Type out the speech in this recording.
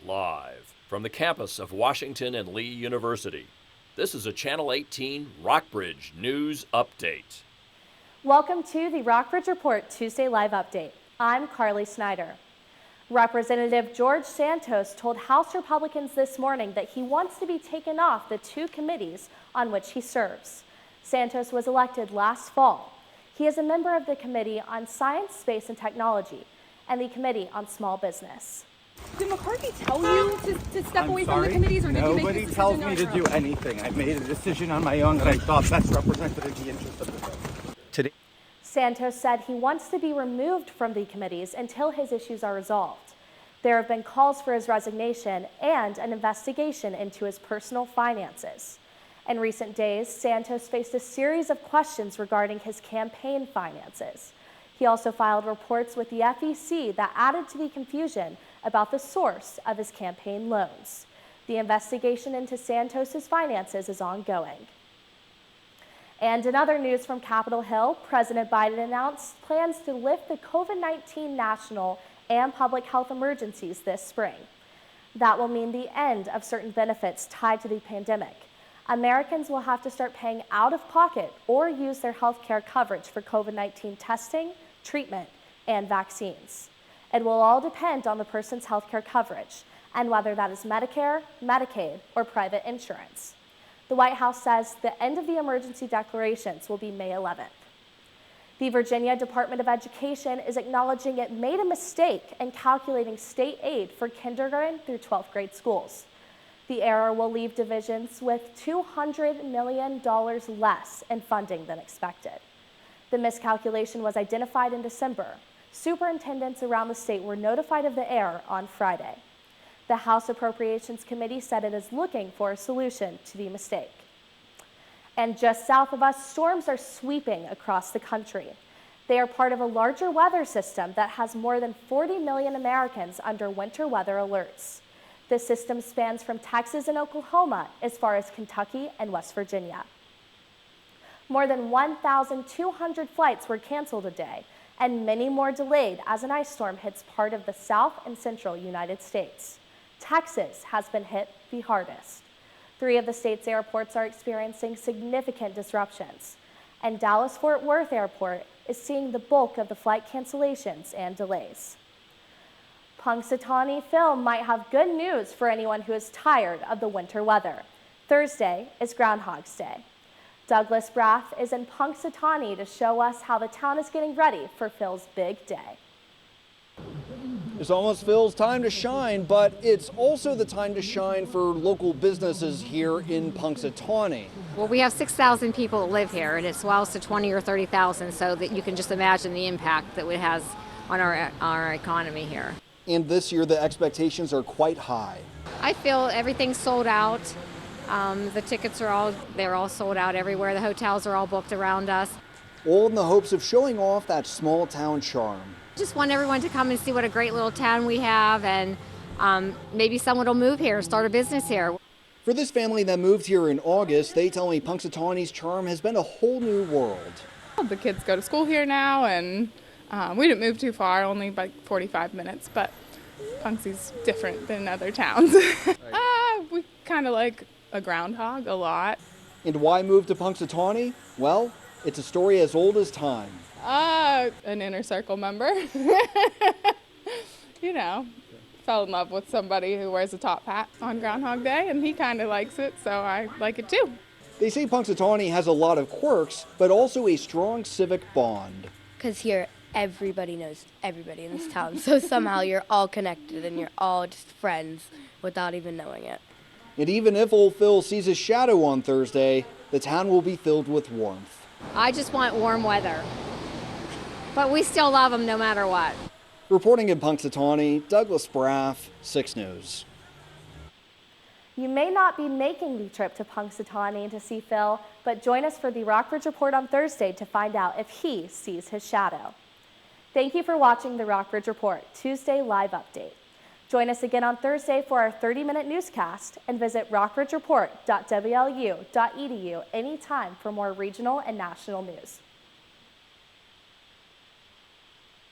Live from the campus of Washington and Lee University, this is a Channel 18 Rockbridge News Update. Welcome to the Rockbridge Report Tuesday Live Update. I'm Carly Snyder. Representative George Santos told House Republicans this morning that he wants to be taken off the two committees on which he serves. Santos was elected last fall. He is a member of the Committee on Science, Space, and Technology and the Committee on Small Business. Did McCarthy tell you to step away from the committees, or did you make this decision on your own? Nobody tells me to do anything. I made a decision on my own that I thought best represented the interest of the vote. Today, Santos said he wants to be removed from the committees until his issues are resolved. There have been calls for his resignation and an investigation into his personal finances. In recent days, Santos faced a series of questions regarding his campaign finances. He also filed reports with the FEC that added to the confusion about the source of his campaign loans. The investigation into Santos's finances is ongoing. And in other news from Capitol Hill, President Biden announced plans to lift the COVID-19 national and public health emergencies this spring. That will mean the end of certain benefits tied to the pandemic. Americans will have to start paying out of pocket or use their health care coverage for COVID-19 testing, treatment, and vaccines. It will all depend on the person's health care coverage and whether that is Medicare, Medicaid, or private insurance. The White House says the end of the emergency declarations will be May 11th. The Virginia Department of Education is acknowledging it made a mistake in calculating state aid for kindergarten through 12th grade schools. The error will leave divisions with $200 million less in funding than expected. The miscalculation was identified in December. Superintendents around the state were notified of the error on Friday. The House Appropriations Committee said it is looking for a solution to the mistake. And just south of us, storms are sweeping across the country. They are part of a larger weather system that has more than 40 million Americans under winter weather alerts. This system spans from Texas and Oklahoma as far as Kentucky and West Virginia. More than 1,200 flights were canceled today, and many more delayed as an ice storm hits part of the south and central United States. Texas has been hit the hardest. 3 of the state's airports are experiencing significant disruptions, and Dallas-Fort Worth Airport is seeing the bulk of the flight cancellations and delays. Punxsutawney Phil might have good news for anyone who is tired of the winter weather. Thursday is Groundhog's Day. Douglas Braff is in Punxsutawney to show us how the town is getting ready for Phil's big day. It's almost Phil's time to shine, but it's also the time to shine for local businesses here in Punxsutawney. Well, we have 6,000 people that live here, and it swells to 20 or 30,000, so that you can just imagine the impact that it has on our economy here. And this year, the expectations are quite high. I feel everything's sold out. The tickets they're all sold out everywhere. The hotels are all booked around us. All in the hopes of showing off that small town charm. Just want everyone to come and see what a great little town we have, and maybe someone will move here and start a business here. For this family that moved here in August, they tell me Punxsutawney's charm has been a whole new world. The kids go to school here now, and we didn't move too far, only like 45 minutes, but Punxsy's different than other towns. We kind of like a groundhog a lot. And why move to Punxsutawney? Well, it's a story as old as time. An inner circle member. You know, fell in love with somebody who wears a top hat on Groundhog Day, and he kind of likes it, so I like it too. They say Punxsutawney has a lot of quirks, but also a strong civic bond. Because here, everybody knows everybody in this town, so somehow you're all connected and you're all just friends without even knowing it. And even if old Phil sees his shadow on Thursday, the town will be filled with warmth. I just want warm weather, but we still love them no matter what. Reporting in Punxsutawney, Douglas Braff, 6 News. You may not be making the trip to Punxsutawney to see Phil, but join us for the Rockbridge Report on Thursday to find out if he sees his shadow. Thank you for watching the Rockbridge Report Tuesday Live Update. Join us again on Thursday for our 30-minute newscast, and visit rockbridgereport.wlu.edu anytime for more regional and national news.